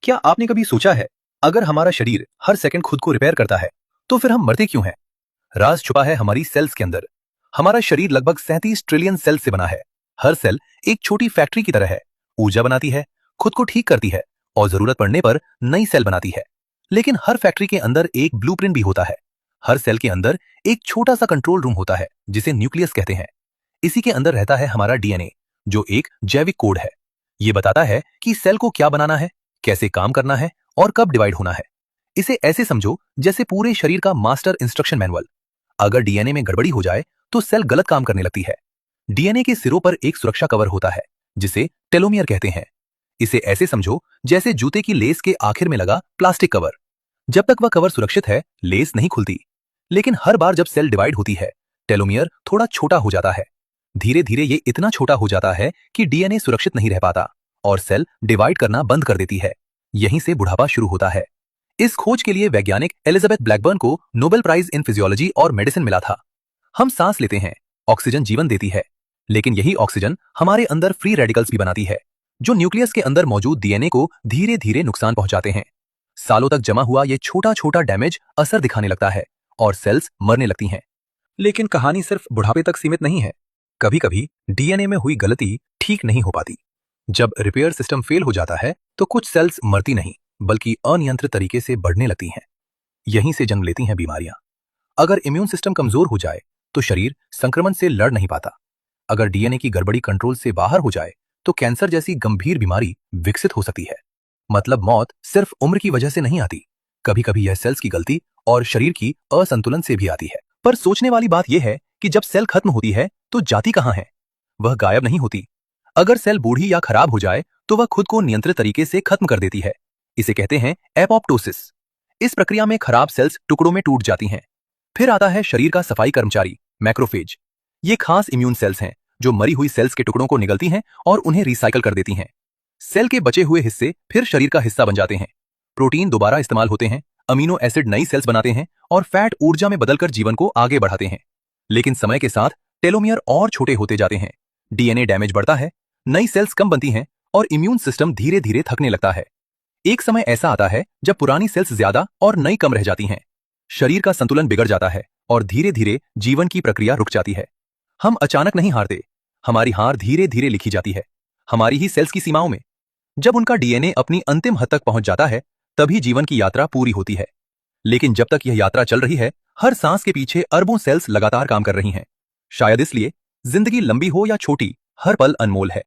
क्या आपने कभी सोचा है, अगर हमारा शरीर हर सेकंड खुद को रिपेयर करता है तो फिर हम मरते क्यों हैं? राज छुपा है हमारी सेल्स के अंदर। हमारा शरीर लगभग 37 ट्रिलियन सेल से बना है। हर सेल एक छोटी फैक्ट्री की तरह है। ऊर्जा बनाती है, खुद को ठीक करती है और जरूरत पड़ने पर नई सेल बनाती है। लेकिन हर फैक्ट्री के अंदर एक ब्लूप्रिंट भी होता है। हर सेल के अंदर एक छोटा सा कंट्रोल रूम होता है जिसे न्यूक्लियस कहते हैं। इसी के अंदर रहता है हमारा डीएनए, जो एक जैविक कोड है। ये बताता है कि सेल को क्या बनाना है, कैसे काम करना है और कब डिवाइड होना है। इसे ऐसे समझो जैसे पूरे शरीर का मास्टर इंस्ट्रक्शन मैनुअल। अगर डीएनए में गड़बड़ी हो जाए तो सेल गलत काम करने लगती है। डीएनए के सिरों पर एक सुरक्षा कवर होता है जिसे टेलोमियर कहते हैं। इसे ऐसे समझो जैसे जूते की लेस के आखिर में लगा प्लास्टिक कवर। जब तक वह कवर सुरक्षित है, लेस नहीं खुलती। लेकिन हर बार जब सेल डिवाइड होती है, टेलोमियर थोड़ा छोटा हो जाता है। धीरे धीरे ये इतना छोटा हो जाता है कि डीएनए सुरक्षित नहीं रह पाता और सेल डिवाइड करना बंद कर देती है। यहीं से बुढ़ापा शुरू होता है। इस खोज के लिए वैज्ञानिक एलिजाबेथ ब्लैकबर्न को नोबेल प्राइज इन फिजियोलॉजी और मेडिसिन मिला था। हम सांस लेते हैं, ऑक्सीजन जीवन देती है, लेकिन यही ऑक्सीजन हमारे अंदर फ्री रेडिकल्स भी बनाती है, जो न्यूक्लियस के अंदर मौजूद डीएनए को धीरे धीरे नुकसान पहुंचाते हैं। सालों तक जमा हुआ ये छोटा छोटा डैमेज असर दिखाने लगता है और सेल्स मरने लगती हैं। लेकिन कहानी सिर्फ बुढ़ापे तक सीमित नहीं है। कभी कभी डीएनए में हुई गलती ठीक नहीं हो पाती। जब रिपेयर सिस्टम फेल हो जाता है तो कुछ सेल्स मरती नहीं, बल्कि अनियंत्रित तरीके से बढ़ने लगती हैं। यहीं से जन्म लेती हैं बीमारियां। अगर इम्यून सिस्टम कमजोर हो जाए तो शरीर संक्रमण से लड़ नहीं पाता। अगर डीएनए की गड़बड़ी कंट्रोल से बाहर हो जाए तो कैंसर जैसी गंभीर बीमारी विकसित हो सकती है। मतलब मौत सिर्फ उम्र की वजह से नहीं आती, कभी कभी यह सेल्स की गलती और शरीर की असंतुलन से भी आती है। पर सोचने वाली बात यह है कि जब सेल खत्म होती है तो जाती कहां है? वह गायब नहीं होती। अगर सेल बूढ़ी या खराब हो जाए तो वह खुद को नियंत्रित तरीके से खत्म कर देती है। इसे कहते हैं एपोप्टोसिस। इस प्रक्रिया में खराब सेल्स टुकड़ों में टूट जाती हैं। फिर आता है शरीर का सफाई कर्मचारी, मैक्रोफेज। ये खास इम्यून सेल्स हैं जो मरी हुई सेल्स के टुकड़ों को निगलती हैं और उन्हें रिसाइकल कर देती हैं। सेल के बचे हुए हिस्से फिर शरीर का हिस्सा बन जाते हैं। प्रोटीन दोबारा इस्तेमाल होते हैं, अमीनो एसिड नई सेल्स बनाते हैं और फैट ऊर्जा में बदलकर जीवन को आगे बढ़ाते हैं। लेकिन समय के साथ टेलोमियर और छोटे होते जाते हैं, डीएनए डैमेज बढ़ता है, नई सेल्स कम बनती हैं और इम्यून सिस्टम धीरे धीरे थकने लगता है। एक समय ऐसा आता है जब पुरानी सेल्स ज्यादा और नई कम रह जाती हैं। शरीर का संतुलन बिगड़ जाता है और धीरे धीरे जीवन की प्रक्रिया रुक जाती है। हम अचानक नहीं हारते, हमारी हार धीरे धीरे लिखी जाती है, हमारी ही सेल्स की सीमाओं में। जब उनका डीएनए अपनी अंतिम हद तक पहुंच जाता है, तभी जीवन की यात्रा पूरी होती है। लेकिन जब तक यह यात्रा चल रही है, हर सांस के पीछे अरबों सेल्स लगातार काम कर रही हैं। शायद इसलिए जिंदगी लंबी हो या छोटी, हर पल अनमोल है।